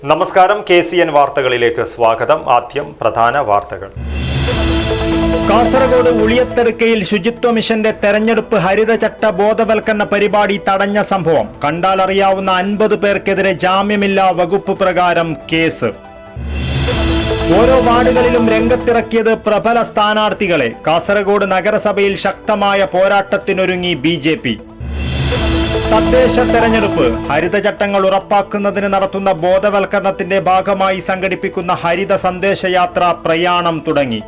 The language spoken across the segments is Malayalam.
നമസ്കാരം, KCN വാർത്തകളിലേക്ക് സ്വാഗതം. ആദ്യം പ്രധാന വാർത്തകൾ. കാസർഗോഡ് ഉളിയത്തെടുക്കയിൽ ശുചിത്വ മിഷന്റെ തെരഞ്ഞെടുപ്പ് ഹരിതചട്ട ബോധവൽക്കരണ പരിപാടി തടഞ്ഞ സംഭവം. കണ്ടാലറിയാവുന്ന 50 പേർക്കെതിരെ ജാമ്യമില്ലാ വകുപ്പ് പ്രകാരം കേസ്. ഓരോ വാർഡുകളിലും രംഗത്തിറക്കിയത് പ്രബല സ്ഥാനാർത്ഥികളെ. കാസർഗോഡ് നഗരസഭയിൽ ശക്തമായ പോരാട്ടത്തിനൊരുങ്ങി BJP. തദ്ദേശ തെരഞ്ഞെടുപ്പ് ഹരിതചട്ടങ്ങൾ ഉറപ്പാക്കുന്നതിന് നടത്തുന്ന ബോധവൽക്കരണത്തിന്റെ ഭാഗമായി സംഘടിപ്പിക്കുന്ന ഹരിത സന്ദേശയാത്ര പ്രയാണം തുടങ്ങി.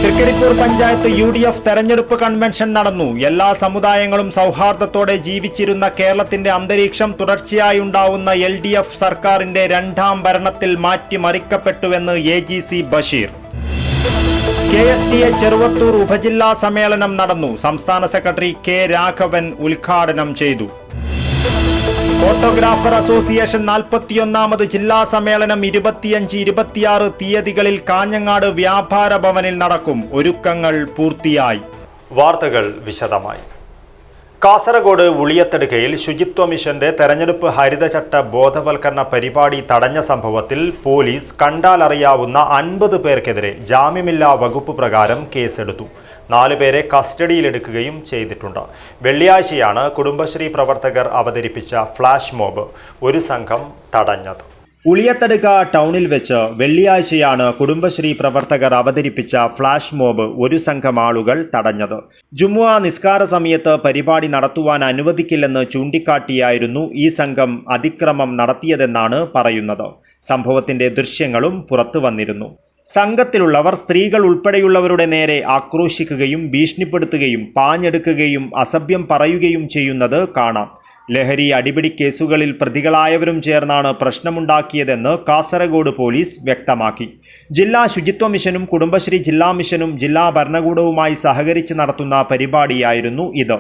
തൃക്കരിപ്പൂർ പഞ്ചായത്ത് UDF തെരഞ്ഞെടുപ്പ് കൺവെൻഷൻ നടന്നു. എല്ലാ സമുദായങ്ങളും സൗഹാർദ്ദത്തോടെ ജീവിച്ചിരുന്ന കേരളത്തിന്റെ അന്തരീക്ഷം തുടർച്ചയായി ഉണ്ടാവുന്ന LDF സർക്കാരിന്റെ രണ്ടാം ഭരണത്തിൽ മാറ്റിമറിക്കപ്പെട്ടുവെന്ന് AGC ബഷീർ. KSTA ചെറുവത്തൂർ ഉപജില്ലാ സമ്മേളനം നടന്നു. സംസ്ഥാന സെക്രട്ടറി K രാഘവൻ ഉദ്ഘാടനം ചെയ്തു. ഫോട്ടോഗ്രാഫർ അസോസിയേഷൻ 41ാമത് ജില്ലാ സമ്മേളനം 25-26 തീയതികളിൽ കാഞ്ഞങ്ങാട് വ്യാപാര ഭവനിൽ നടക്കും. ഒരുക്കങ്ങൾ പൂർത്തിയായി. വാർത്തകൾ വിശദമായി. കാസർഗോഡ് ഉളിയത്തെടുക്കയിൽ ശുചിത്വ മിഷന്റെ തെരഞ്ഞെടുപ്പ് ഹരിതചട്ട ബോധവൽക്കരണ പരിപാടി തടഞ്ഞ സംഭവത്തിൽ പോലീസ് കണ്ടാലറിയാവുന്ന 50 പേർക്കെതിരെ ജാമ്യമില്ലാ വകുപ്പ് പ്രകാരം കേസെടുത്തു. 4 പേരെ കസ്റ്റഡിയിലെടുക്കുകയും ചെയ്തിട്ടുണ്ട്. വെള്ളിയാഴ്ചയാണ് കുടുംബശ്രീ പ്രവർത്തകർ അവതരിപ്പിച്ച ഫ്ലാഷ് മോബ് ഒരു സംഘം തടഞ്ഞത്. ഉളിയത്തടുക്ക ടൗണിൽ വെച്ച് വെള്ളിയാഴ്ചയാണ് കുടുംബശ്രീ പ്രവർത്തകർ അവതരിപ്പിച്ച ഫ്ലാഷ് മോബ് ഒരു സംഘം ആളുകൾ തടഞ്ഞത്. ജുമുഅ നിസ്കാര സമയത്ത് പരിപാടി നടത്തുവാൻ അനുവദിക്കില്ലെന്ന് ചൂണ്ടിക്കാട്ടിയായിരുന്നു ഈ സംഘം അതിക്രമം നടത്തിയതെന്നാണ് പറയുന്നത്. സംഭവത്തിന്റെ ദൃശ്യങ്ങളും പുറത്തു വന്നിരുന്നു. സംഘത്തിലുള്ളവർ സ്ത്രീകൾ ഉൾപ്പെടെയുള്ളവരുടെ നേരെ ആക്രോശിക്കുകയും ഭീഷണിപ്പെടുത്തുകയും പാഞ്ഞെടുക്കുകയും അസഭ്യം പറയുകയും ചെയ്യുന്നത് കാണാം. ലഹരി അടിപിടി കേസുകളിൽ പ്രതികളായവരും ചേർന്നാണ് പ്രശ്നമുണ്ടാക്കിയതെന്ന് കാസർഗോഡ് പോലീസ് വ്യക്തമാക്കി. ജില്ലാ ശുചിത്വ മിഷനും കുടുംബശ്രീ ജില്ലാ മിഷനും ജില്ലാ ഭരണകൂടവുമായി സഹകരിച്ച് നടത്തുന്ന പരിപാടിയായിരുന്നു ഇത്.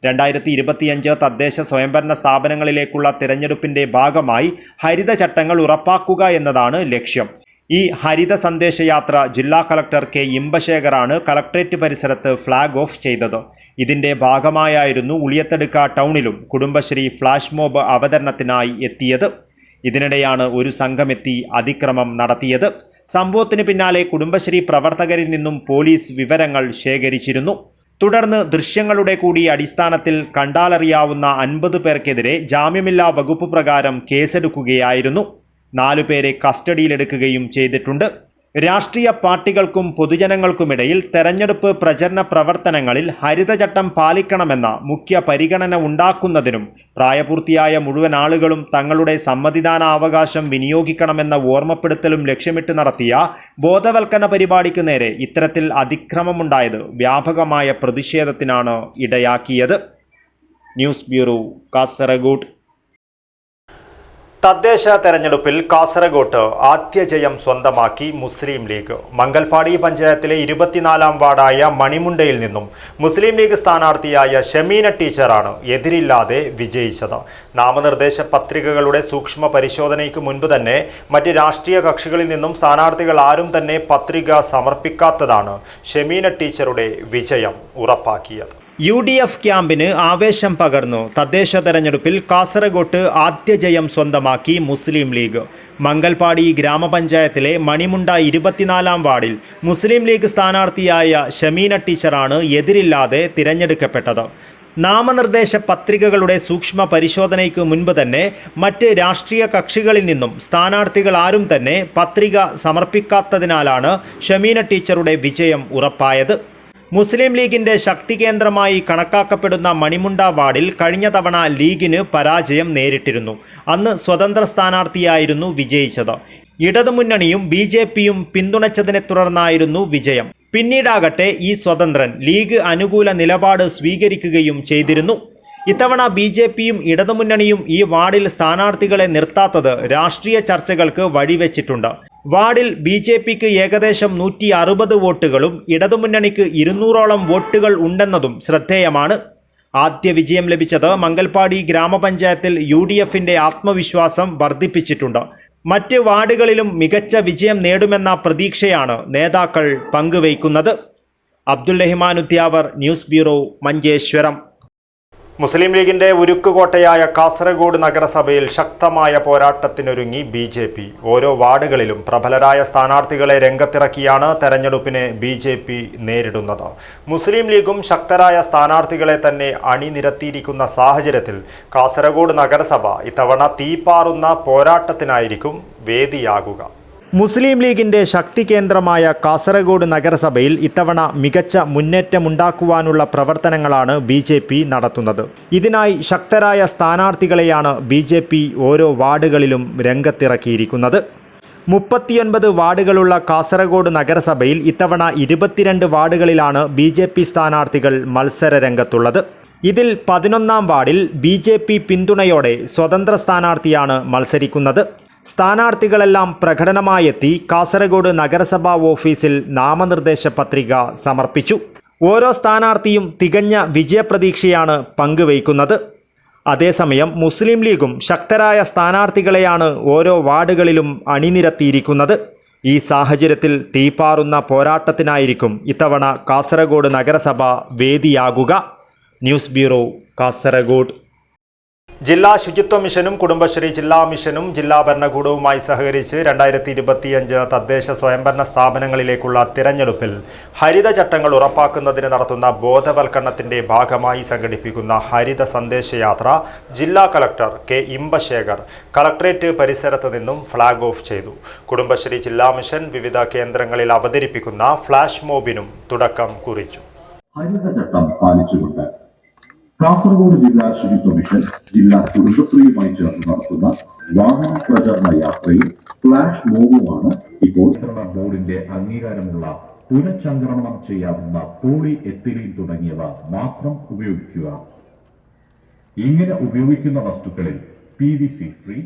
2025 തദ്ദേശ സ്വയംഭരണ സ്ഥാപനങ്ങളിലേക്കുള്ള തിരഞ്ഞെടുപ്പിന്റെ ഭാഗമായി ഹരിതചട്ടങ്ങൾ ഉറപ്പാക്കുക എന്നതാണ് ലക്ഷ്യം. ഈ ഹരിത സന്ദേശയാത്ര ജില്ലാ കളക്ടർ K ഇമ്പശേഖറാണ് കളക്ടറേറ്റ് പരിസരത്ത് ഫ്ലാഗ് ഓഫ് ചെയ്തത്. ഇതിന്റെ ഭാഗമായായിരുന്നു ഉളിയത്തെടുക്ക ടൗണിലും കുടുംബശ്രീ ഫ്ലാഷ് മോബ് അവതരണത്തിനായി എത്തിയത്. ഇതിനിടെയാണ് ഒരു സംഘമെത്തി അതിക്രമം നടത്തിയത്. സംഭവത്തിന് പിന്നാലെ കുടുംബശ്രീ പ്രവർത്തകരിൽ നിന്നും പോലീസ് വിവരങ്ങൾ ശേഖരിച്ചിരുന്നു. തുടർന്ന് ദൃശ്യങ്ങളുടെ കൂടി അടിസ്ഥാനത്തിൽ കണ്ടാലറിയാവുന്ന 50 പേർക്കെതിരെ ജാമ്യമില്ലാ വകുപ്പ് പ്രകാരം കേസെടുക്കുകയായിരുന്നു. 4 പേരെ കസ്റ്റഡിയിലെടുക്കുകയും ചെയ്തിട്ടുണ്ട്. രാഷ്ട്രീയ പാർട്ടികൾക്കും പൊതുജനങ്ങൾക്കുമിടയിൽ തെരഞ്ഞെടുപ്പ് പ്രചരണ പ്രവർത്തനങ്ങളിൽ ഹരിതചട്ടം പാലിക്കണമെന്ന മുഖ്യ പരിഗണന ഉണ്ടാക്കുന്നതിനും പ്രായപൂർത്തിയായ മുഴുവൻ ആളുകളും തങ്ങളുടെ സമ്മതിദാനാവകാശം വിനിയോഗിക്കണമെന്ന ഓർമ്മപ്പെടുത്തലും ലക്ഷ്യമിട്ട് നടത്തിയ ബോധവൽക്കരണ പരിപാടിക്ക് നേരെ ഇത്തരത്തിൽ അതിക്രമമുണ്ടായത് വ്യാപകമായ പ്രതിഷേധത്തിനാണ് ഇടയാക്കിയത്. News bureau, Kasaragod. തദ്ദേശ തെരഞ്ഞെടുപ്പിൽ കാസർഗോട്ട് ആദ്യ ജയം സ്വന്തമാക്കി മുസ്ലിം ലീഗ്. മംഗൽപാടി പഞ്ചായത്തിലെ 24ാം വാർഡായ മണിമുണ്ടയിൽ നിന്നും മുസ്ലിം ലീഗ് സ്ഥാനാർത്ഥിയായ ഷമീന ടീച്ചറാണ് എതിരില്ലാതെ വിജയിച്ചത്. നാമനിർദ്ദേശ പത്രികകളുടെ സൂക്ഷ്മ പരിശോധനയ്ക്ക് മുൻപ് തന്നെ മറ്റ് രാഷ്ട്രീയ കക്ഷികളിൽ നിന്നും സ്ഥാനാർത്ഥികൾ ആരും തന്നെ പത്രിക സമർപ്പിക്കാത്തതാണ് ഷമീന ടീച്ചറുടെ വിജയം ഉറപ്പാക്കിയത്. UDF ക്യാമ്പിന് ആവേശം പകർന്നു. തദ്ദേശ തെരഞ്ഞെടുപ്പിൽ കാസർഗോട്ട് ആദ്യ ജയം സ്വന്തമാക്കി മുസ്ലിം ലീഗ്. മംഗൽപാടി ഗ്രാമപഞ്ചായത്തിലെ മണിമുണ്ട 24ാം വാർഡിൽ മുസ്ലിം ലീഗ് സ്ഥാനാർത്ഥിയായ ഷമീന ടീച്ചറാണ് എതിരില്ലാതെ തിരഞ്ഞെടുക്കപ്പെട്ടത്. നാമനിർദ്ദേശ പത്രികകളുടെ സൂക്ഷ്മ പരിശോധനയ്ക്ക് മുൻപ് തന്നെ മറ്റ് രാഷ്ട്രീയ കക്ഷികളിൽ നിന്നും സ്ഥാനാർത്ഥികൾ ആരും തന്നെ പത്രിക സമർപ്പിക്കാത്തതിനാലാണ് ഷമീന ടീച്ചറുടെ വിജയം ഉറപ്പായത്. മുസ്ലിം ലീഗിന്റെ ശക്തി കേന്ദ്രമായി കണക്കാക്കപ്പെടുന്ന മണിമുണ്ട വാർഡിൽ കഴിഞ്ഞ തവണ ലീഗിന് പരാജയം നേരിട്ടിരുന്നു. അന്ന് സ്വതന്ത്ര സ്ഥാനാർത്ഥിയായിരുന്നു വിജയിച്ചത്. ഇടതുമുന്നണിയും BJPയും പിന്തുണച്ചതിനെ തുടർന്നായിരുന്നു വിജയം. പിന്നീടാകട്ടെ ഈ സ്വതന്ത്രൻ ലീഗ് അനുകൂല നിലപാട് സ്വീകരിക്കുകയും ചെയ്തിരുന്നു. ഇത്തവണ BJPയും ഇടതുമുന്നണിയും ഈ വാർഡിൽ സ്ഥാനാർത്ഥികളെ നിർത്താത്തത് രാഷ്ട്രീയ ചർച്ചകൾക്ക് വഴിവെച്ചിട്ടുണ്ട്. വാർഡിൽ BJPക്ക് ഏകദേശം 160 വോട്ടുകളും ഇടതുമുന്നണിക്ക് 200ഓളം വോട്ടുകൾ ഉണ്ടെന്നതും ശ്രദ്ധേയമാണ്. ആദ്യ വിജയം ലഭിച്ചത് മംഗൽപാടി ഗ്രാമപഞ്ചായത്തിൽ UDFന്റെ ആത്മവിശ്വാസം വർദ്ധിപ്പിച്ചിട്ടുണ്ട്. മറ്റ് വാർഡുകളിലും മികച്ച വിജയം നേടുമെന്ന പ്രതീക്ഷയാണ് നേതാക്കൾ പങ്കുവയ്ക്കുന്നത്. Abdul Rahman Udyavar, news bureau, Manjeshwaram. Muslim ലീഗിന്റെ ഉരുക്കുകോട്ടയായ കാസർഗോഡ് നഗരസഭയിൽ ശക്തമായ പോരാട്ടത്തിനൊരുങ്ങി BJP. ഓരോ വാർഡുകളിലും പ്രബലരായ സ്ഥാനാർത്ഥികളെ രംഗത്തിറക്കിയാണ് തെരഞ്ഞെടുപ്പിനെ BJP നേരിടുന്നത്. മുസ്ലിം ലീഗും ശക്തരായ സ്ഥാനാർത്ഥികളെ തന്നെ അണിനിരത്തിയിരിക്കുന്ന സാഹചര്യത്തിൽ കാസർഗോഡ് നഗരസഭ ഇത്തവണ തീപാറുന്ന പോരാട്ടത്തിനായിരിക്കും വേദിയാകുക. മുസ്ലിം ലീഗിന്റെ ശക്തി കേന്ദ്രമായ കാസർഗോഡ് നഗരസഭയിൽ ഇത്തവണ മികച്ച മുന്നേറ്റമുണ്ടാക്കുവാനുള്ള പ്രവർത്തനങ്ങളാണ് BJP നടത്തുന്നത്. ഇതിനായി ശക്തരായ സ്ഥാനാർത്ഥികളെയാണ് BJP ഓരോ വാർഡുകളിലും രംഗത്തിറക്കിയിരിക്കുന്നത്. 39 വാർഡുകളുള്ള കാസർഗോഡ് നഗരസഭയിൽ ഇത്തവണ 22 വാർഡുകളിലാണ് BJP സ്ഥാനാർത്ഥികൾ മത്സര രംഗത്തുള്ളത്. ഇതിൽ 11ാം വാർഡിൽ BJP പിന്തുണയോടെ സ്വതന്ത്ര സ്ഥാനാർത്ഥിയാണ് മത്സരിക്കുന്നത്. സ്ഥാനാർത്ഥികളെല്ലാം പ്രകടനമായെത്തി കാസർഗോഡ് നഗരസഭാ ഓഫീസിൽ നാമനിർദ്ദേശ പത്രിക സമർപ്പിച്ചു. ഓരോ സ്ഥാനാർത്ഥിയും തികഞ്ഞ വിജയപ്രതീക്ഷയാണ് പങ്കുവയ്ക്കുന്നത്. അതേസമയം മുസ്ലിം ലീഗും ശക്തരായ സ്ഥാനാർത്ഥികളെയാണ് ഓരോ വാർഡുകളിലും അണിനിരത്തിയിരിക്കുന്നത്. ഈ സാഹചര്യത്തിൽ തീപാറുന്ന പോരാട്ടത്തിനായിരിക്കും ഇത്തവണ കാസർഗോഡ് നഗരസഭ വേദിയാകുക. News bureau, Kasaragod. ജില്ലാ ശുചിത്വ മിഷനും കുടുംബശ്രീ ജില്ലാ മിഷനും ജില്ലാ ഭരണകൂടവുമായി സഹകരിച്ച് 2025 തദ്ദേശ സ്വയംഭരണ സ്ഥാപനങ്ങളിലേക്കുള്ള തിരഞ്ഞെടുപ്പിൽ ഹരിതചട്ടങ്ങൾ ഉറപ്പാക്കുന്നതിന് നടത്തുന്ന ബോധവൽക്കരണത്തിന്റെ ഭാഗമായി സംഘടിപ്പിക്കുന്ന ഹരിത സന്ദേശയാത്ര ജില്ലാ കളക്ടർ കെ ഇമ്പശേഖർ കളക്ടറേറ്റ് പരിസരത്ത് നിന്നും ഫ്ളാഗ് ഓഫ് ചെയ്തു. കുടുംബശ്രീ ജില്ലാ മിഷൻ വിവിധ കേന്ദ്രങ്ങളിൽ അവതരിപ്പിക്കുന്ന ഫ്ലാഷ് മോബിനും തുടക്കം കുറിച്ചു. ഹരിതചട്ടം പാലിച്ചുകൊണ്ട് കാസർഗോഡ് ജില്ലാ ശുചിത്വ മിഷൻ ജില്ലാ കുടുംബശ്രീയുമായി ചേർന്ന് നടത്തുന്ന വാഹന പ്രചരണ യാത്രയിൽ ഫ്ലാഷ് മോബുമാണ് ഇപ്പോൾ ബോർഡിന്റെ അംഗീകാരമുള്ള പുനഃചംക്രമണം ചെയ്യാവുന്ന പോളി എത്തിലീൻ തുടങ്ങിയവ മാത്രം ഉപയോഗിക്കുക. ഇങ്ങനെ ഉപയോഗിക്കുന്ന വസ്തുക്കളിൽ PVC ഫ്രീ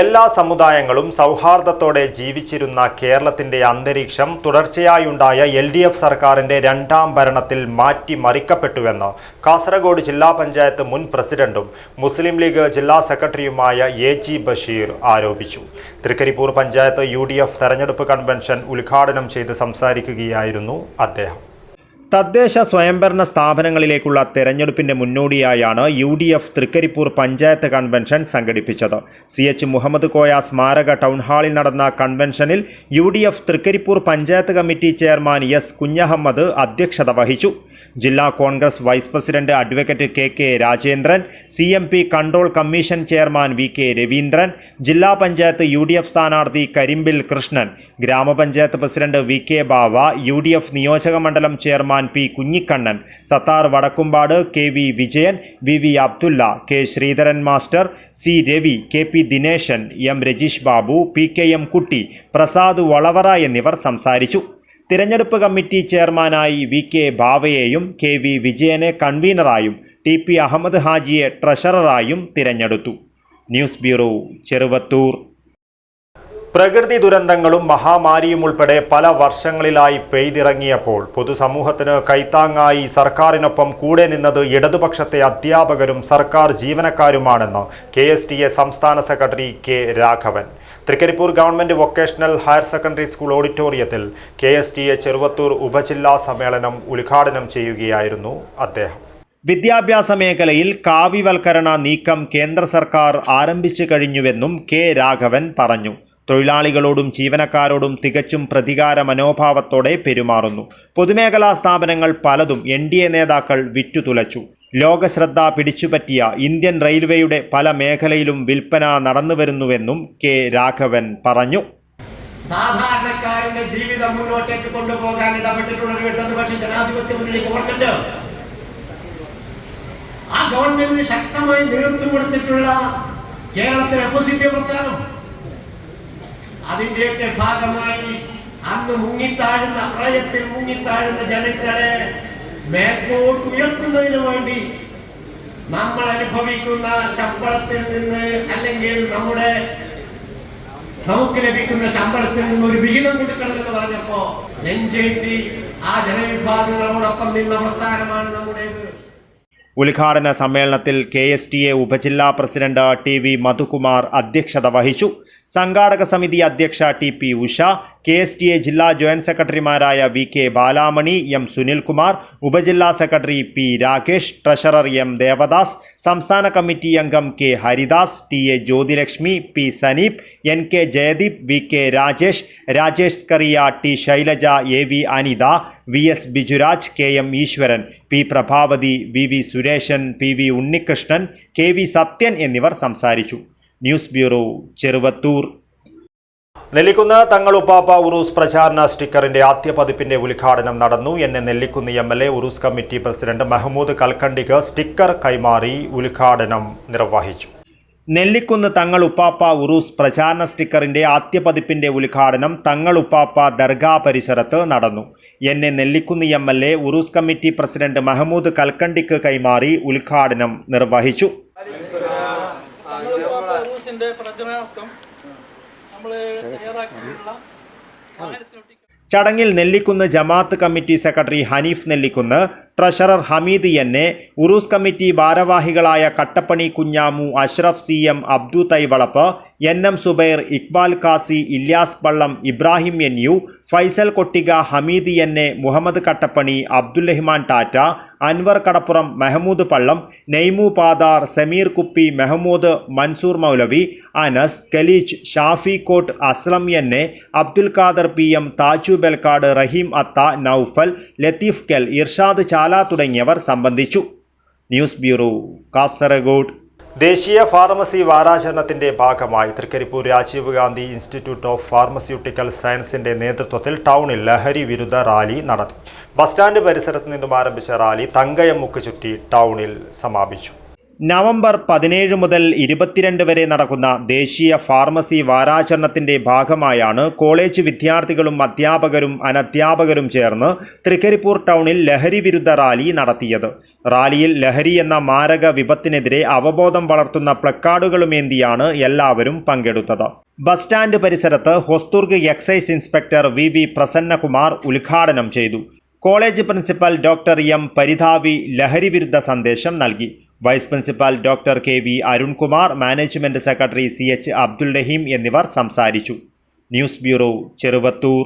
എല്ലാ സമുദായങ്ങളും സൗഹാർദ്ദത്തോടെ ജീവിച്ചിരുന്ന കേരളത്തിന്റെ അന്തരീക്ഷം തുടർച്ചയായുണ്ടായ LDF സർക്കാരിന്റെ 2ാം ഭരണത്തിൽ മാറ്റിമറിക്കപ്പെട്ടുവെന്ന് കാസർഗോഡ് ജില്ലാ പഞ്ചായത്ത് മുൻ പ്രസിഡന്റും മുസ്ലിം ലീഗ് ജില്ലാ സെക്രട്ടറിയുമായ AG ബഷീർ ആരോപിച്ചു. തൃക്കരിപ്പൂർ പഞ്ചായത്ത് UDF തെരഞ്ഞെടുപ്പ് കൺവെൻഷൻ ഉദ്ഘാടനം ചെയ്ത് സംസാരിക്കുകയായിരുന്നു അദ്ദേഹം. തദ്ദേശ സ്വയംഭരണ സ്ഥാപനങ്ങളിലേക്കുള്ള തെരഞ്ഞെടുപ്പിന്റെ മുന്നോടിയായാണ് UDF തൃക്കരിപ്പൂർ പഞ്ചായത്ത് കൺവെൻഷൻ സംഘടിപ്പിച്ചത്. CH മുഹമ്മദ് കോയ സ്മാരക ടൗൺ ഹാളിൽ നടന്ന കൺവെൻഷനിൽ UDF Trikaripur panchayat committee chairman S Kunhahammad അധ്യക്ഷത വഹിച്ചു. ജില്ലാ Congress vice president advocate KK Rajendran, CMP control commission chairman VK Raveendran, ജില്ലാ പഞ്ചായത്ത് UDF സ്ഥാനാർത്ഥി കരിമ്പിൽ കൃഷ്ണൻ, ഗ്രാമപഞ്ചായത്ത് പ്രസിഡന്റ് VK ബാവ, UDF നിയോജക മണ്ഡലം chairman P Kunhikannan, Sathar Vadakkumpad KV Vijayan, VV Abdulla, K Sreedharan master, C Ravi, KP Dineshan, M Rajeesh Babu, PKM Kutty, Prasad വളവറ എന്നിവർ സംസാരിച്ചു. തിരഞ്ഞെടുപ്പ് കമ്മിറ്റി ചെയർമാനായി VK ബാവയെയും KV വിജയനെ കൺവീനറായും TP അഹമ്മദ് ഹാജിയെ ട്രഷററായും തിരഞ്ഞെടുത്തു. News bureau, Cheruvathur. പ്രകൃതി ദുരന്തങ്ങളും മഹാമാരിയും ഉൾപ്പെടെ പല വർഷങ്ങളിലായി പെയ്തിറങ്ങിയപ്പോൾ പൊതുസമൂഹത്തിന് കൈത്താങ്ങായി സർക്കാരിനൊപ്പം കൂടെ നിന്നത് ഇടതുപക്ഷത്തെ അധ്യാപകരും സർക്കാർ ജീവനക്കാരുമാണെന്ന് KSTA സംസ്ഥാന secretary K Raghavan. Trikaripur government vocational higher secondary school ഓഡിറ്റോറിയത്തിൽ KSTA ചെറുവത്തൂർ ഉപജില്ലാ സമ്മേളനം ഉദ്ഘാടനം ചെയ്യുകയായിരുന്നു അദ്ദേഹം. വിദ്യാഭ്യാസ മേഖലയിൽ കാവ്യവൽക്കരണ നീക്കം കേന്ദ്ര സർക്കാർ ആരംഭിച്ചു കഴിഞ്ഞുവെന്നും കെ രാഘവൻ പറഞ്ഞു. തൊഴിലാളികളോടും ജീവനക്കാരോടും തികച്ചും പ്രതികാര മനോഭാവത്തോടെ പെരുമാറുന്നു. പൊതുമേഖലാ സ്ഥാപനങ്ങൾ പലതും NDA നേതാക്കൾ വിറ്റുതുലച്ചു. ലോകശ്രദ്ധ പിടിച്ചുപറ്റിയ ഇന്ത്യൻ റെയിൽവേയുടെ പല മേഖലയിലും വിൽപ്പന നടന്നുവരുന്നുവെന്നും കെ രാഘവൻ പറഞ്ഞു. സാധാരണക്കാരന്റെ ജീവിതം മുന്നോട്ടേക്ക് കൊണ്ടുപോകാൻ ഇടപെട്ടിട്ടുള്ള ഇടതുപക്ഷ ജനാധിപത്യ മുന്നണി ഗവൺമെന്റ്, ആ ഗവൺമെന്റിന് ശക്തമായി നേതൃത്വം കൊടുത്തിട്ടുള്ള കേരളത്തിലെ FOCPA പ്രസ്ഥാനം, അതിന്റെയൊക്കെ ഭാഗമായി അന്ന് മുങ്ങിത്താഴുന്ന പ്രളയത്തിൽ മുങ്ങിത്താഴുന്ന ജനങ്ങളെ മേൽക്കോട്ട് ഉയർത്തുന്നതിന് വേണ്ടി നമ്മൾ അനുഭവിക്കുന്ന ശമ്പളത്തിൽ നിന്ന് അല്ലെങ്കിൽ നമുക്ക് ലഭിക്കുന്ന ശമ്പളത്തിൽ നിന്ന് ഒരു വിഹിതം കൊടുക്കണമെന്ന് പറഞ്ഞപ്പോ നെഞ്ചേറ്റി ആ ജനവിഭാഗങ്ങളോടൊപ്പം നിന്ന പ്രസ്ഥാനമാണ് നമ്മുടേത്. ഉദ്ഘാടന സമ്മേളനത്തിൽ KSTA ഉപജില്ലാ പ്രസിഡന്റ് TV മധുകുമാർ അധ്യക്ഷത വഹിച്ചു. സംഘാടക സമിതി അധ്യക്ഷ TP ഉഷ, KSTA ജില്ലാ ജോയിന്റ് സെക്രട്ടറിമാരായ VK ബാലാമണി, M സുനിൽകുമാർ, ഉപജില്ലാ secretary P Rakesh, treasurer M Devadas, സംസ്ഥാന കമ്മിറ്റി അംഗം K Haridas, TA Jyothilakshmi, P Saneep, NK Jayadeep, VK Rajesh, Rajesh Scaria, T Shailaja, AV Anitha, VS Bijuraj, KM ഈശ്വരൻ, P Prabhavati, VV Sureshan, PV Unnikrishnan, KV Sathyan എന്നിവർ സംസാരിച്ചു. News bureau, Cheruvathur. നെല്ലിക്കുന്ന് തങ്ങളുപ്പാപ്പ ഉറൂസ് പ്രചാരണ സ്റ്റിക്കറിന്റെ ആദ്യ പതിപ്പിന്റെ ഉദ്ഘാടനം നടന്നു. Nellikkunnu MLA Urs committee president Mehmood കൽക്കണ്ടിക്ക് സ്റ്റിക്കർ കൈമാറി ഉദ്ഘാടനം നിർവഹിച്ചു. നെല്ലിക്കുന്ന് തങ്ങളുപ്പാപ്പ ഉറൂസ് പ്രചാരണ സ്റ്റിക്കറിന്റെ ആദ്യ പതിപ്പിന്റെ ഉദ്ഘാടനം തങ്ങളുപ്പാപ്പ ദർഗാ പരിസരത്ത് നടന്നു. Nellikkunnu MLA Urs committee president Mehmood കൽക്കണ്ടിക്ക് കൈമാറി ഉദ്ഘാടനം നിർവഹിച്ചു. ചടങ്ങിൽ Nellikkunnu Jamaat committee secretary Hanif Nellikkunnu, treasurer Hameed NA, Urs committee ഭാരവാഹികളായ കട്ടപ്പണി കുഞ്ഞാമു, അഷ്റഫ് CM, അബ്ദു തൈവളപ്പ്, NM സുബൈർ, ഇക്ബാൽ കാസി, ഇല്യാസ് പള്ളം, ഇബ്രാഹിം NU, ഫൈസൽ കൊട്ടിക, ഹമീദ് NA, മുഹമ്മദ് കട്ടപ്പണി, അബ്ദുറഹ്മാൻ ടാറ്റ, അൻവർ കടപ്പുറം, മെഹമ്മൂദ് പള്ളം, നെയ്മു പാദാർ, സമീർ കുപ്പി, മെഹമ്മൂദ്, മൻസൂർ മൗലവി, അനസ്, കലീച്ച്, ഷാഫി കോട്ട്, അസ്ലം NA, അബ്ദുൽ ഖാദർ PM, താജു ബെൽക്കാട്, റഹീം അത്ത, നൌഫൽ, ലത്തീഫ് കെൽ, ഇർഷാദ് ചാല തുടങ്ങിയവർ സംബന്ധിച്ചു. News bureau, Kasaragod. ദേശീയ ഫാർമസി വാരാചരണത്തിന്റെ ഭാഗമായി Trikaripur Rajiv Gandhi institute of pharmaceutical സയൻസിന്റെ നേതൃത്വത്തിൽ ടൗണിൽ ലഹരി വിരുദ്ധ റാലി നടത്തി. ബസ് സ്റ്റാൻഡ് പരിസരത്ത് നിന്നും ആരംഭിച്ച റാലി തങ്കയമുക്ക് ചുറ്റി ടൗണിൽ സമാപിച്ചു. നവംബർ 17 മുതൽ 22 വരെ നടക്കുന്ന ദേശീയ ഫാർമസി വാരാചരണത്തിന്റെ ഭാഗമായാണ് കോളേജ് വിദ്യാർത്ഥികളും അധ്യാപകരും അനധ്യാപകരും ചേർന്ന് തൃക്കരിപ്പൂർ ടൗണിൽ ലഹരി വിരുദ്ധ റാലി നടത്തിയത്. റാലിയിൽ ലഹരി എന്ന മാരക വിപത്തിനെതിരെ അവബോധം വളർത്തുന്ന പ്ലക്കാർഡുകളുമേന്തിയാണ് എല്ലാവരും പങ്കെടുത്തത്. ബസ് സ്റ്റാൻഡ് പരിസരത്ത് Hosdurg excise inspector VV Prasannakumar ഉദ്ഘാടനം ചെയ്തു. College principal doctor M Paridhavi ലഹരി വിരുദ്ധ സന്ദേശം നൽകി. Vice principal doctor KV Arunkumar, management secretary CH Abdul Raheem എന്നിവർ സംസാരിച്ചു. News bureau, Cheruvathur.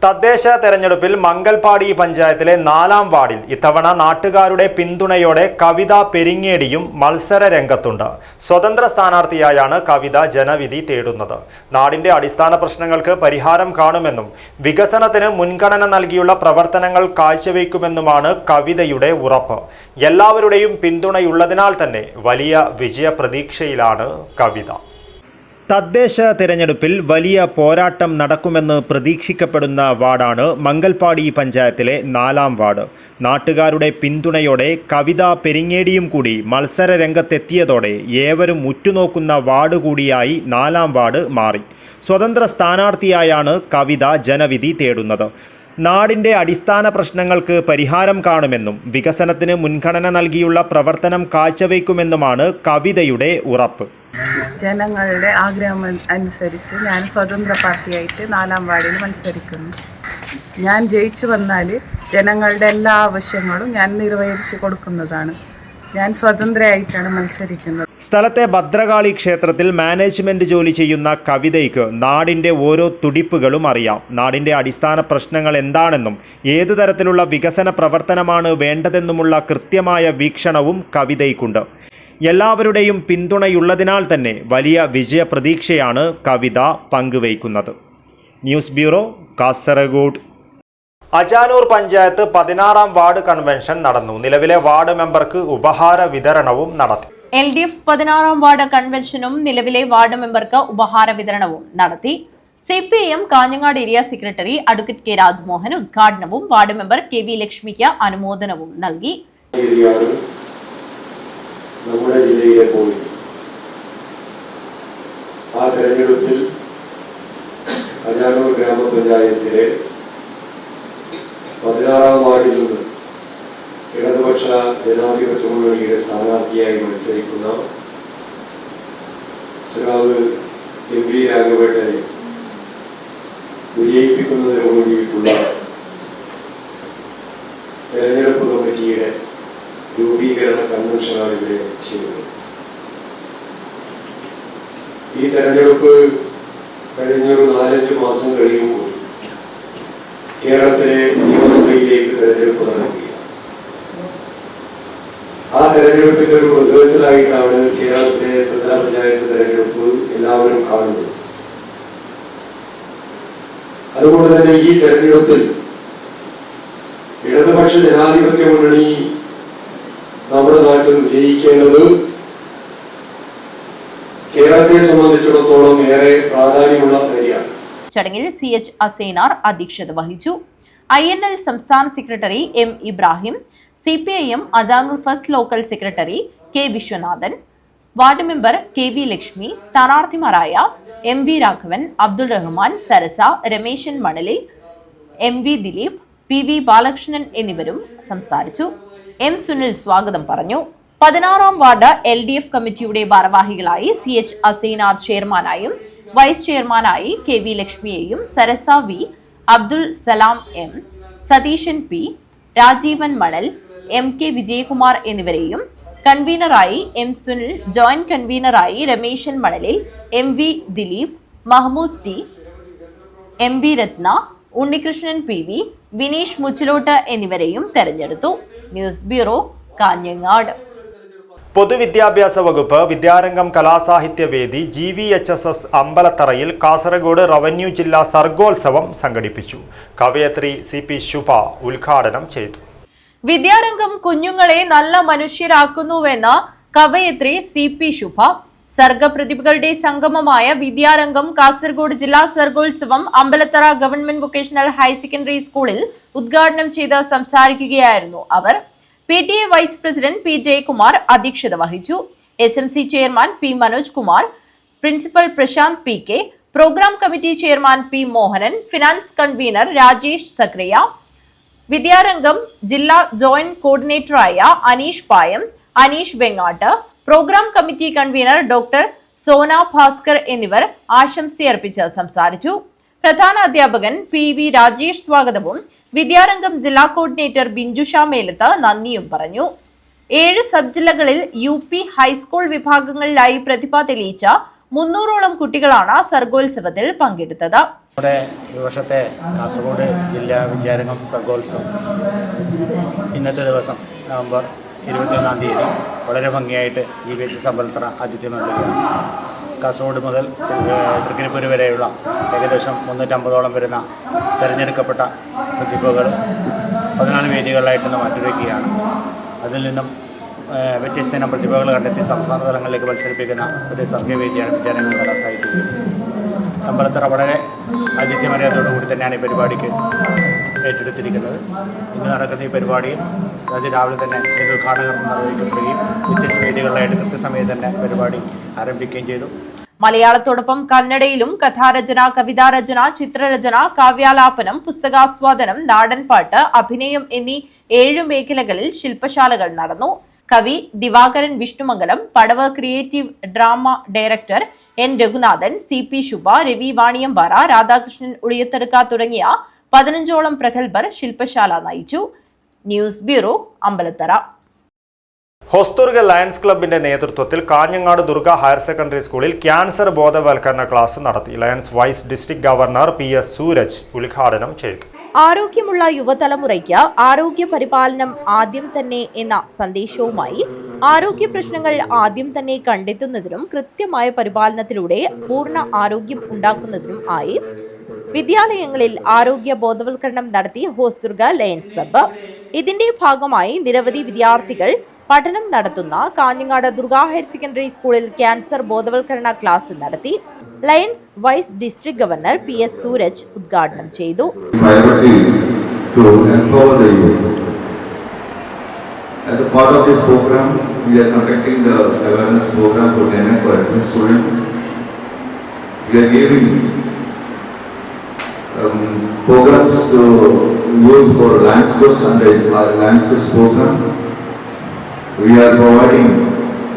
തദ്ദേശ തെരഞ്ഞെടുപ്പിൽ മംഗൽപാടി പഞ്ചായത്തിലെ 4ാം വാർഡിൽ ഇത്തവണ നാട്ടുകാരുടെ പിന്തുണയോടെ കവിത പെരിങ്ങേടിയും മത്സര രംഗത്തുണ്ട്. സ്വതന്ത്ര സ്ഥാനാർത്ഥിയായാണ് കവിത ജനവിധി തേടുന്നത്. നാടിന്റെ അടിസ്ഥാന പ്രശ്നങ്ങൾക്ക് പരിഹാരം കാണുമെന്നും വികസനത്തിന് മുൻഗണന നൽകിയുള്ള പ്രവർത്തനങ്ങൾ കാഴ്ചവെക്കുമെന്നുമാണ് കവിതയുടെ ഉറപ്പ്. എല്ലാവരുടെയും പിന്തുണയുള്ളതിനാൽ തന്നെ വലിയ വിജയപ്രതീക്ഷയിലാണ് കവിത. തദ്ദേശ തിരഞ്ഞെടുപ്പിൽ വലിയ പോരാട്ടം നടക്കുമെന്ന് പ്രതീക്ഷിക്കപ്പെടുന്ന വാർഡാണ് മംഗൽപാടി പഞ്ചായത്തിലെ 4ാം വാർഡ്. നാട്ടുകാരുടെ പിന്തുണയോടെ കവിത പെരിങ്ങേടിയും കൂടി മത്സര രംഗത്തെത്തിയതോടെ ഏവരും ഉറ്റുനോക്കുന്ന വാർഡ് കൂടിയായി 4ാം വാർഡ് മാറി. സ്വതന്ത്ര സ്ഥാനാർത്ഥിയായാണ് കവിത ജനവിധി തേടുന്നത്. നാടിന്റെ അടിസ്ഥാന പ്രശ്നങ്ങൾക്ക് പരിഹാരം കാണുമെന്നും വികസനത്തിന് മുൻഗണന നൽകിയുള്ള പ്രവർത്തനം കാഴ്ചവെക്കുമെന്നുമാണ് കവിതയുടെ ഉറപ്പ്. ജനങ്ങളുടെ ആഗ്രഹം അനുസരിച്ച് ഞാൻ സ്വതന്ത്ര പാർട്ടിയായിട്ട് 4-ാം വാർഡിൽ മത്സരിക്കുന്നു. ഞാൻ ജയിച്ചു വന്നാൽ ജനങ്ങളുടെ എല്ലാ ആവശ്യങ്ങളും ഞാൻ നിർവഹിച്ചു കൊടുക്കുന്നതാണ്. ഞാൻ സ്വതന്ത്രയായിട്ടാണ് മത്സരിക്കുന്നത്. സ്ഥലത്തെ ഭദ്രകാളി ക്ഷേത്രത്തിൽ മാനേജ്മെന്റ് ജോലി ചെയ്യുന്ന കവിതയ്ക്ക് നാടിൻ്റെ ഓരോ തുടിപ്പുകളും അറിയാം. നാടിൻ്റെ അടിസ്ഥാന പ്രശ്നങ്ങൾ എന്താണെന്നും ഏതു തരത്തിലുള്ള വികസന പ്രവർത്തനമാണ് വേണ്ടതെന്നുമുള്ള കൃത്യമായ വീക്ഷണവും കവിതയ്ക്കുണ്ട്. എല്ലാവരുടെയും പിന്തുണയുള്ളതിനാൽ തന്നെ വലിയ വിജയപ്രതീക്ഷയാണ് കവിത പങ്കുവയ്ക്കുന്നത്. News bureau, Kasaragod. Ajanur panchayat 16-ാം ward convention നടന്നു. നിലവിലെ വാർഡ് മെമ്പർക്ക് ഉപഹാര വിതരണവും നടത്തി. LDF 16-ാം വാർഡ് കൺവെൻഷനും നിലവിലെ വാർഡ് മെമ്പർക്ക് ഉപഹാര വിതരണവും നടത്തി. CPIM Kanhangad area secretary advocate K Rajmohan ഉദ്ഘാടനവും വാർഡ് മെമ്പർ KV ലക്ഷ്മിക്ക് അനുമോദനവും നൽകി. നമ്മുടെ ജില്ലയിലെ പോയി ആ തെരഞ്ഞെടുപ്പിൽ അജാനൂർ ഗ്രാമപഞ്ചായത്തിലെ 16-ാം വാർഡിൽ നിന്ന് ഇടതുപക്ഷ ജനാധിപത്യ മുന്നണിയുടെ സ്ഥാനാർത്ഥിയായി മത്സരിക്കുന്ന ശ്രീ MV രാഘവേട്ടനെ വിജയിപ്പിക്കുന്നതിന് വേണ്ടിയിട്ടുള്ള തെരഞ്ഞെടുപ്പ് കമ്മിറ്റിയുടെ രൂപീകരണ കൺവെൻഷനാണ് ഇവിടെ ചെയ്യുന്നത്. ഈ തെരഞ്ഞെടുപ്പ് കഴിഞ്ഞൊരു 4-5 മാസം കഴിയുമ്പോൾ കേരളത്തിലെ നിയമസഭയിലേക്ക് തെരഞ്ഞെടുപ്പ് നടക്കുകയാണ്. ആ തെരഞ്ഞെടുപ്പിന്റെ ഒരു റിഹേഴ്സലായിട്ടാണ് കേരളത്തിലെ ത്രിതല പഞ്ചായത്ത് തെരഞ്ഞെടുപ്പ് എല്ലാവരും കാണുന്നത്. അതുകൊണ്ട് തന്നെ ഈ തെരഞ്ഞെടുപ്പിൽ ഇടതുപക്ഷ ജനാധിപത്യ മുന്നണി നമ്മുടെ നാട്ടിൽ വിജയിക്കേണ്ടത് കേരളത്തെ സംബന്ധിച്ചിടത്തോളം ഏറെ പ്രാധാന്യമുള്ള കാര്യമാണ്. ചടങ്ങിൽ CH അസേനാർ അധ്യക്ഷത വഹിച്ചു. INL സംസ്ഥാന secretary M Ibrahim, CPIM Ajanur first local secretary K Vishwanathan, ward member KV Lakshmi, സ്ഥാനാർത്ഥിമാരായ MV Raghavan, Abdul Rahman, Sarasa, Rameshan Manalil, MV Dileep, PV Balakrishnan എന്നിവരും സംസാരിച്ചു. M സുനിൽ സ്വാഗതം പറഞ്ഞു. 16-ാം വാർഡ് LDF കമ്മിറ്റിയുടെ ഭാരവാഹികളായി CH അസേനാർ ചെയർമാനായും വൈസ് ചെയർമാനായി KV ലക്ഷ്മിയെയും Sarasa V, Abdul Salam M, Satheesan P, Rajeevan മണൽ, MK വിജയകുമാർ എന്നിവരെയും കൺവീനറായി M Sunil, joint കൺവീനറായി Rameshan Manalil, MV Dileep, Mahmood T, MV രത്ന, ഉണ്ണികൃഷ്ണൻ PV, വിനീഷ് മുച്ചിലോട്ട് എന്നിവരെയും തെരഞ്ഞെടുത്തു. News bureau, Kanhangad. പൊതുവിദ്യാഭ്യാസ വകുപ്പ് വിദ്യാരംഗം കലാസാഹിത്യവേദി GVHSS അമ്പലത്തറയിൽ കാസർഗോഡ് റവന്യൂ ജില്ലാ സർഗോത്സവം സംഘടിപ്പിച്ചു. കവയത്രി CP ശുഭ ഉദ്ഘാടനം ചെയ്തു. വിദ്യാരംഗം കുഞ്ഞുങ്ങളെ നല്ല മനുഷ്യരാക്കുന്നുവെന്ന കവയത്രി CP ശുഭ. സർഗപ്രതിഭകളുടെ സംഗമമായ വിദ്യാരംഗം കാസർഗോഡ് ജില്ലാ Sargotsavam Ambalathara government vocational higher secondary സ്കൂളിൽ ഉദ്ഘാടനം ചെയ്ത് സംസാരിക്കുകയായിരുന്നു അവർ. PTA vice president P Jayakumar അധ്യക്ഷത വഹിച്ചു. SMC chairman P Manoj Kumar, principal Prashanth PK, program committee chairman P Mohanan, finance convener Rajesh Sakriya, Vidyarangam ജില്ലാ ജോയിന്റ് കോർഡിനേറ്ററായ Aneesh Payam, Aneesh Vengatt, program committee convener doctor Sona Bhaskar എന്നിവർ ആശംസയർപ്പിച്ച് സംസാരിച്ചു. പ്രധാന അധ്യാപകൻ PV രാജേഷ് സ്വാഗതവും വിദ്യാരംഗം ജില്ലാ കോർഡിനേറ്റർ ബിഞ്ചുഷ മേലത്ത് നന്ദിയും പറഞ്ഞു. 7 സബ് ജില്ലകളിൽ UP ഹൈസ്കൂൾ വിഭാഗങ്ങളിലായി പ്രതിഭ തെളിയിച്ച 300ഓളം കുട്ടികളാണ് സർഗോത്സവത്തിൽ പങ്കെടുത്തത്. നമ്മുടെ ഈ വർഷത്തെ കാസർഗോഡ് ജില്ലാ വിദ്യാരംഗം സർഗോത്സവം ഇന്നത്തെ ദിവസം നവംബർ 21-ാം തീയതി വളരെ ഭംഗിയായിട്ട് GVHSS അമ്പലത്തറ ആതിഥ്യം നൽകുകയാണ്. കാസർഗോഡ് മുതൽ തൃക്കരിപ്പൂർ വരെയുള്ള ഏകദേശം 350ഓളം വരുന്ന തിരഞ്ഞെടുക്കപ്പെട്ട പ്രതിഭകൾ 14 വേദികളിലായിട്ട് ഇന്ന് മാറ്റിവെക്കുകയാണ്. അതിൽ നിന്നും വ്യത്യസ്ത പ്രതിഭകൾ കണ്ടെത്തി സംസ്ഥാന തലങ്ങളിലേക്ക് മത്സരിപ്പിക്കുന്ന ഒരു സർഗവേദിയാണ് വിദ്യാരംഗം കലാസാഹിത്യവേദി. അമ്പലത്തറ വളരെ ആതിഥ്യമര്യാദയോടുകൂടി തന്നെയാണ് ഈ പരിപാടിക്ക് ഏറ്റെടുത്തിരിക്കുന്നത്. ഇന്ന് നടക്കുന്ന ഈ പരിപാടിയിൽ രാവിലെ തന്നെ ഇതിൻ്റെ ഉദ്ഘാടനം നിർവഹിക്കപ്പെടുകയും വ്യത്യസ്ത വേദികളിലായിട്ട് കൃത്യസമയത്ത് തന്നെ പരിപാടി ആരംഭിക്കുകയും ചെയ്തു. മലയാളത്തോടൊപ്പം കന്നഡയിലും കഥാരചന, കവിതാരചന, ചിത്രരചന, കാവ്യാലാപനം, പുസ്തകാസ്വാദനം, നാടൻപാട്ട്, അഭിനയം എന്നീ 7 മേഖലകളിൽ ശില്പശാലകൾ നടന്നു. കവി Divakaran Vishnumangalam, Padav creative drama director N Raghunathan, CP Shubha, Ravi Vaniyampara, Radhakrishnan Uliyathaduka തുടങ്ങിയ 15ഓളം പ്രഗത്ഭർ ശില്പശാല നയിച്ചു. News bureau, Ambalathara. Hosdurg lions ക്ലബിന്റെ നേതൃത്വത്തിൽ കാഞ്ഞങ്ങാട് ദുർഗ ഹയർ സെക്കൻഡറി സ്കൂളിൽ ക്യാൻസർ ബോധവൽക്കരണ ക്ലാസ് നടത്തി. Lions vice district governor PS Sooraj ഉദ്ഘാടനം ചെയ്തു. ആരോഗ്യമുള്ള യുവതലമുറയ്ക്ക് ആരോഗ്യ പരിപാലനം ആദ്യം തന്നെ എന്ന സന്ദേശവുമായി ആരോഗ്യ പ്രശ്നങ്ങൾ ആദ്യം തന്നെ കണ്ടെത്തുന്നതിനും കൃത്യമായ പരിപാലനത്തിലൂടെ പൂർണ്ണ ആരോഗ്യം ഉണ്ടാക്കുന്നതിനും ആയി വിദ്യാലയങ്ങളിൽ ആരോഗ്യ ബോധവൽക്കരണം നടത്തി ഹൊസ്ദുർഗ് ലയൺസ് ക്ലബ്ബ്. ഇതിന്റെ ഭാഗമായി നിരവധി വിദ്യാർത്ഥികൾ പഠനം നടത്തുന്ന കാഞ്ഞങ്ങാട് ദുർഗ ഹയർ സെക്കൻഡറി സ്കൂളിൽ ക്യാൻസർ ബോധവൽക്കരണ ക്ലാസ് നടത്തി. Lions vice district governor PS Sooraj ഉദ്ഘാടനം ചെയ്തു. As a part of this program, we are conducting the awareness program for 10 for students. We are giving programs to youth for Lions Quest and Lions Quest program. We are providing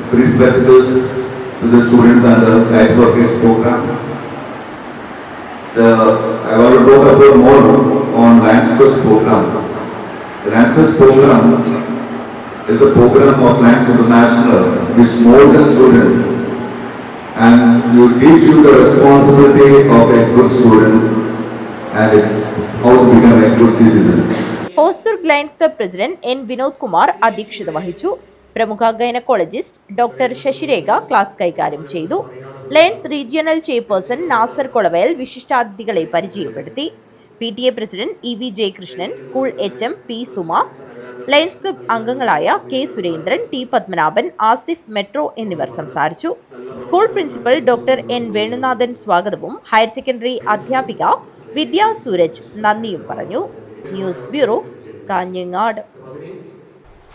free spectacles to the students under Sight for Kids program. So I want to talk about more on Lions Quest program. The Lions Quest program is a program of Lions International which molds the student and you teach you the responsibility of a good student and how to become a good citizen. Hosdurg lions club president N Vinod Kumar അധ്യക്ഷത വഹിച്ചു. പ്രമുഖ ഗൈനക്കോളജിസ്റ്റ് ഡോക്ടർ ശശിരേഖ ക്ലാസ് കൈകാര്യം ചെയ്തു. Lions regional chairperson Nasar Kolavayal വിശിഷ്ടാതിഥികളെ പരിചയപ്പെടുത്തി. PTA president EV Jayakrishnan, school HM P Suma, lions club അംഗങ്ങളായ K Surendran, T Padmanabhan, Asif metro എന്നിവർ സംസാരിച്ചു. School principal doctor N Venunathan സ്വാഗതവും ഹയർ സെക്കൻഡറി അധ്യാപിക വിദ്യ സൂരജ് നന്ദിയും പറഞ്ഞു. News bureau, Kanhangad.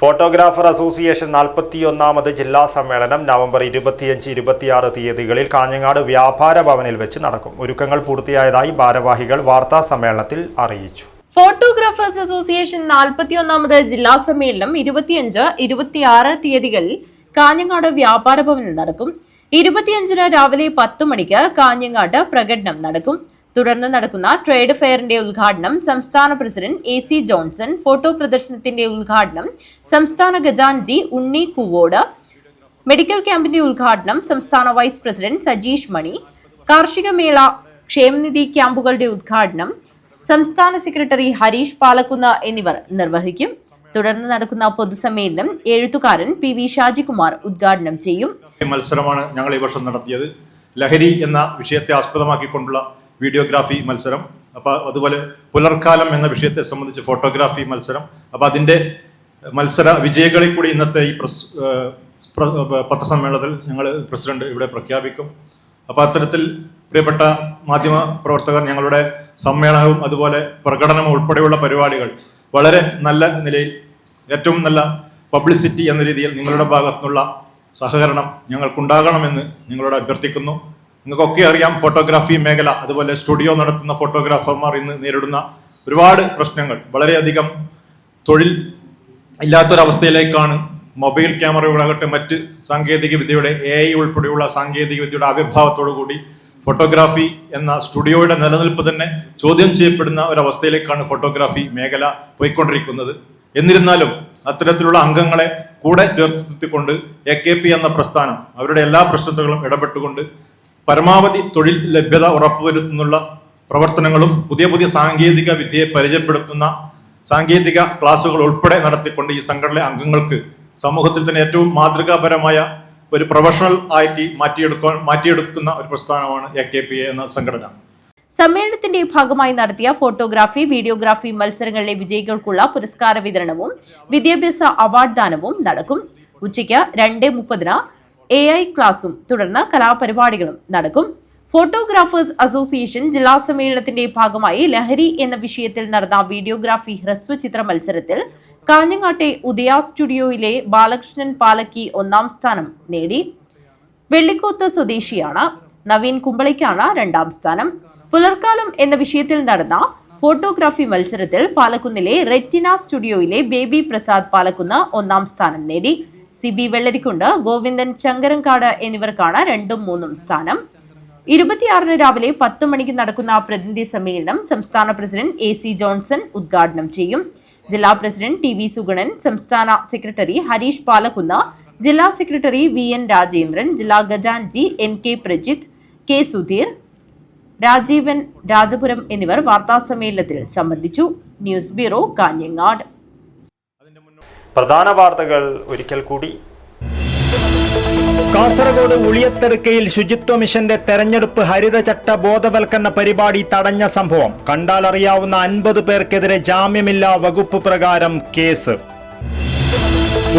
Photographer association 41ാമത് ജില്ലാ സമ്മേളനം നവംബർ 25-26 തീയതികളിൽ കാഞ്ഞങ്ങാട് വ്യാപാര ഭവനിൽ വെച്ച് നടക്കും. ഒരുക്കങ്ങൾ പൂർത്തിയായതായി ഭാരവാഹികൾ വാർത്താ സമ്മേളനത്തിൽ അറിയിച്ചു. ഫോട്ടോഗ്രാഫേഴ്സ് അസോസിയേഷൻ 41ാമത് ജില്ലാ സമ്മേളനം 25-26 തീയതികളിൽ കാഞ്ഞങ്ങാട് വ്യാപാര ഭവനിൽ നടക്കും. 25-ന് രാവിലെ 10 മണിക്ക് കാഞ്ഞങ്ങാട് പ്രകടനം നടക്കും. തുടർന്ന് നടക്കുന്ന ട്രേഡ് ഫെയറിന്റെ ഉദ്ഘാടനം സംസ്ഥാന പ്രസിഡന്റ് AC ജോൺസൺ, ഫോട്ടോ പ്രദർശനത്തിന്റെ ഉദ്ഘാടനം സംസ്ഥാന ഖജാൻജി ഉണ്ണി കൂവോട്, മെഡിക്കൽ ക്യാമ്പിന്റെ ഉദ്ഘാടനം സംസ്ഥാന വൈസ് പ്രസിഡന്റ് സജീഷ് മണി, കാർഷിക മേള ക്ഷേമനിധി ക്യാമ്പുകളുടെ ഉദ്ഘാടനം സംസ്ഥാന സെക്രട്ടറി ഹരീഷ് പാലക്കുന്ന് എന്നിവർ നിർവഹിക്കും. തുടർന്ന് നടക്കുന്ന പൊതുസമ്മേളനം എഴുത്തുകാരൻ PV ഷാജികുമാർ ഉദ്ഘാടനം ചെയ്യും. മത്സരമാണ് ഞങ്ങൾ ഈ വർഷം നടത്തിയത്. ലഹരി എന്ന വിഷയത്തെ ആസ്പദമാക്കിക്കൊണ്ടുള്ള വീഡിയോഗ്രാഫി മത്സരം, അപ്പോൾ അതുപോലെ പുലർക്കാലം എന്ന വിഷയത്തെ സംബന്ധിച്ച് ഫോട്ടോഗ്രാഫി മത്സരം. അപ്പോൾ അതിൻ്റെ മത്സര വിജയികളെ കൂടി ഇന്നത്തെ ഈ പത്രസമ്മേളനത്തിൽ ഞങ്ങൾ പ്രസിഡന്റ് ഇവിടെ പ്രഖ്യാപിക്കും. അപ്പോൾ അത്തരത്തിൽ പ്രിയപ്പെട്ട മാധ്യമ പ്രവർത്തകർ, ഞങ്ങളുടെ സമ്മേളനവും അതുപോലെ പ്രകടനവും ഉൾപ്പെടെയുള്ള പരിപാടികൾ വളരെ നല്ല നിലയിൽ, ഏറ്റവും നല്ല പബ്ലിസിറ്റി എന്ന രീതിയിൽ നിങ്ങളുടെ ഭാഗത്തുനിന്നുള്ള സഹകരണം ഞങ്ങൾക്കുണ്ടാകണമെന്ന് നിങ്ങളോട് അഭ്യർത്ഥിക്കുന്നു. നിങ്ങൾക്കൊക്കെ അറിയാം, ഫോട്ടോഗ്രാഫി മേഖല അതുപോലെ സ്റ്റുഡിയോ നടത്തുന്ന ഫോട്ടോഗ്രാഫർമാർ ഇന്ന് നേരിടുന്ന ഒരുപാട് പ്രശ്നങ്ങൾ, വളരെയധികം തൊഴിൽ ഇല്ലാത്തൊരവസ്ഥയിലേക്കാണ് മൊബൈൽ ക്യാമറകളാകട്ടെ മറ്റ് സാങ്കേതിക വിദ്യയുടെ AI ഉൾപ്പെടെയുള്ള സാങ്കേതിക വിദ്യയുടെ ആവിർഭാവത്തോടു കൂടി ഫോട്ടോഗ്രാഫി എന്ന സ്റ്റുഡിയോയുടെ നിലനിൽപ്പ് തന്നെ ചോദ്യം ചെയ്യപ്പെടുന്ന ഒരവസ്ഥയിലേക്കാണ് ഫോട്ടോഗ്രാഫി മേഖല പോയിക്കൊണ്ടിരിക്കുന്നത്. എന്നിരുന്നാലും അത്തരത്തിലുള്ള അംഗങ്ങളെ കൂടെ ചേർത്തിക്കൊണ്ട് AKP എന്ന പ്രസ്ഥാനം അവരുടെ എല്ലാ പ്രശ്നങ്ങളും ഇടപെട്ടുകൊണ്ട് പരമാവധി തൊഴിൽ ലഭ്യത ഉറപ്പുവരുത്തുന്നുള്ള പ്രവർത്തനങ്ങളും പുതിയ പുതിയ സാങ്കേതിക വിദ്യയെ പരിചയപ്പെടുത്തുന്ന സാങ്കേതിക ക്ലാസുകൾ ഉൾപ്പെടെ നടത്തിക്കൊണ്ട് ഈ സംഘടനയിലെ അംഗങ്ങൾക്ക് സമൂഹത്തിൽ തന്നെ ഏറ്റവും മാതൃകാപരമായ ഒരു പ്രൊഫഷണൽ ആയിട്ട് മാറ്റിയെടുക്കുന്ന ഒരു പ്രസ്ഥാനമാണ് AKP എന്ന സംഘടന. സമ്മേളനത്തിന്റെ ഭാഗമായി നടത്തിയ ഫോട്ടോഗ്രാഫി, വീഡിയോഗ്രാഫി മത്സരങ്ങളിലെ വിജയികൾക്കുള്ള പുരസ്കാര വിതരണവും വിദ്യാഭ്യാസ അവാർഡ് ദാനവും നടക്കും. ഉച്ചയ്ക്ക് 2:30-ന് AI ക്ലാസും തുടർന്ന് കലാപരിപാടികളും നടക്കും. ഫോട്ടോഗ്രാഫേഴ്സ് അസോസിയേഷൻ ജില്ലാ സമ്മേളനത്തിന്റെ ഭാഗമായി ലഹരി എന്ന വിഷയത്തിൽ നടന്ന വീഡിയോഗ്രാഫി ഹ്രസ്വചിത്ര മത്സരത്തിൽ കാഞ്ഞങ്ങാട്ടെ ഉദയ സ്റ്റുഡിയോയിലെ ബാലകൃഷ്ണൻ പാലക്കി 1ാം സ്ഥാനം നേടി. വെള്ളിക്കോത്ത് സ്വദേശിയാണ് നവീൻ കുമ്പളിക്കാണ് 2ാം സ്ഥാനം. പുലർക്കാലം എന്ന വിഷയത്തിൽ നടന്ന ഫോട്ടോഗ്രാഫി മത്സരത്തിൽ പാലക്കുന്നിലെ റെറ്റിന സ്റ്റുഡിയോയിലെ ബേബി പ്രസാദ് പാലക്കുന്ന് 1ാം സ്ഥാനം നേടി. CB വെള്ളരിക്കുണ്ട്, ഗോവിന്ദൻ ചങ്കരങ്കാട് എന്നിവർക്കാണ് 2ഉം 3ഉം സ്ഥാനം. 26 രാവിലെ 10 മണിക്ക് നടക്കുന്ന പ്രതിനിധി സമ്മേളനം സംസ്ഥാന പ്രസിഡന്റ് AC ജോൺസൺ ഉദ്ഘാടനം ചെയ്യും. ജില്ലാ പ്രസിഡന്റ് TV സുഗുണൻ, സംസ്ഥാന സെക്രട്ടറി ഹരീഷ് പാലക്കുന്ന്, ജില്ലാ സെക്രട്ടറി VN രാജേന്ദ്രൻ, ജില്ലാ ഖജാൻജി NK പ്രജിത്ത്, K സുധീർ, രാജീവൻ രാജപുരം എന്നിവർ വാർത്താസമ്മേളനത്തിൽ സംബന്ധിച്ചു. News bureau, Kanhangad. പ്രധാന വാർത്തകൾ ഒരിക്കൽ കൂടി. കാസർഗോഡ് ഉളിയത്തെടുക്കയിൽ ശുചിത്വ മിഷന്റെ തെരഞ്ഞെടുപ്പ് ഹരിതചട്ട ബോധവൽക്കരണ പരിപാടി തടഞ്ഞ സംഭവം. കണ്ടാലറിയാവുന്ന 50 പേർക്കെതിരെ ജാമ്യമില്ലാ വകുപ്പ് പ്രകാരം കേസ്.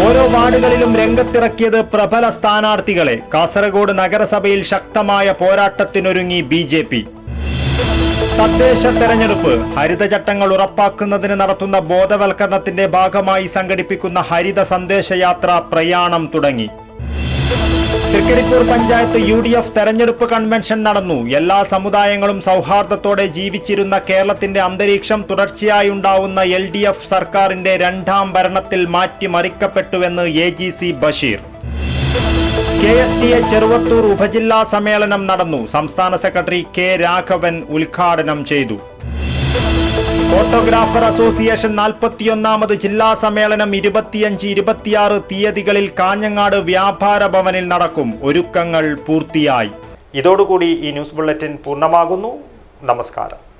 ഓരോ വാർഡുകളിലും രംഗത്തിറക്കിയത് പ്രബല സ്ഥാനാർത്ഥികളെ. കാസർഗോഡ് നഗരസഭയിൽ ശക്തമായ പോരാട്ടത്തിനൊരുങ്ങി BJP. തദ്ദേശ തെരഞ്ഞെടുപ്പ് ഹരിതചട്ടങ്ങൾ ഉറപ്പാക്കുന്നതിന് നടത്തുന്ന ബോധവൽക്കരണത്തിന്റെ ഭാഗമായി സംഘടിപ്പിക്കുന്ന ഹരിത സന്ദേശയാത്ര പ്രയാണം തുടങ്ങി. തൃക്കരിപ്പൂർ പഞ്ചായത്ത് UDF തെരഞ്ഞെടുപ്പ് കൺവെൻഷൻ നടന്നു. എല്ലാ സമുദായങ്ങളും സൗഹാർദ്ദത്തോടെ ജീവിച്ചിരുന്ന കേരളത്തിന്റെ അന്തരീക്ഷം തുടർച്ചയായുണ്ടാവുന്ന LDF സർക്കാരിന്റെ 2ാം ഭരണത്തിൽ മാറ്റിമറിക്കപ്പെട്ടുവെന്ന് AGC ബഷീർ. KSTA ചെറുവത്തൂർ ഉപജില്ലാ സമ്മേളനം നടന്നു. സംസ്ഥാന സെക്രട്ടറി K രാഘവൻ ഉദ്ഘാടനം ചെയ്തു. ഫോട്ടോഗ്രാഫർ അസോസിയേഷൻ 41ാമത് ജില്ലാ സമ്മേളനം 25, 26 തീയതികളിൽ കാഞ്ഞങ്ങാട് വ്യാപാര ഭവനിൽ നടക്കും. ഒരുക്കങ്ങൾ പൂർത്തിയായി. ഇതോടുകൂടി ഈ ന്യൂസ് ബുള്ളറ്റിൻ പൂർണ്ണമാകുന്നു. നമസ്കാരം.